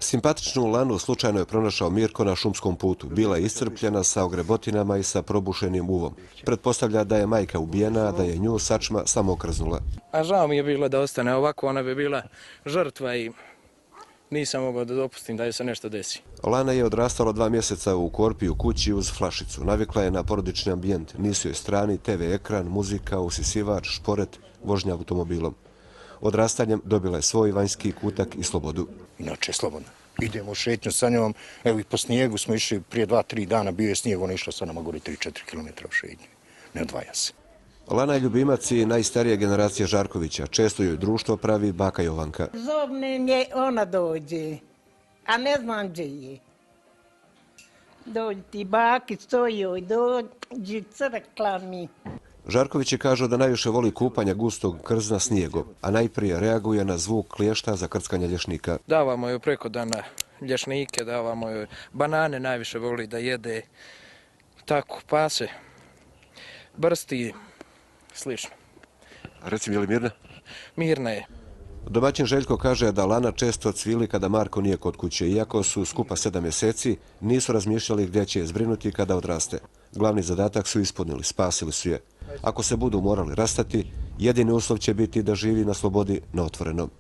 Simpatičnu Lanu slučajno je pronašao Mirko na šumskom putu. Bila je iscrpljena sa ogrebotinama i sa probušenim uvom. Pretpostavlja da je majka ubijena, a da je nju sačma samo okrznula. A žao mi je bilo da ostane ovako, ona bi bila žrtva i nisam mogao da dopustim da joj se nešto desi. Lana je odrastala 2 mjeseca u korpi u kući uz flašicu. Navikla je na porodični ambijent. Nisu joj strani TV ekran, muzika, usisivač, šporet, vožnja automobilom. Odrastanjem dobila je svoj vanjski kutak i slobodu. Inače je slobodno. Idemo u šetnju sa njom. Evo i po snijegu smo išli prije 2-3 dana. Bio je snijeg, ona išla sa nama gori 3-4 km u šetnju. Ne odvaja se. Lana je ljubimac i najstarije generacije Žarkovića. Često joj društvo pravi baka Jovanka. Zovnem je, ona dođe, a ne znam gdje je. Dođi ti baki, stoji, dođi, crkla mi. Žarković je kažu da najviše voli kupanja gustog krzna snijegom, a najprije reaguje na zvuk kliješta za krckanje lješnika. Davamo joj preko dana lješnike, davamo joj banane, najviše voli da jede. Tako, pase, brsti, slično. A recimo, je li mirna? Mirna je. Domaćin Željko kaže da Lana često cvili kada Marko nije kod kuće. Iako su skupa 7 mjeseci, nisu razmišljali gdje će je zbrinuti kada odraste. Glavni zadatak su ispunili, spasili su je. Ako se budu morali rastati, jedini uslov će biti da živi na slobodi na otvorenom.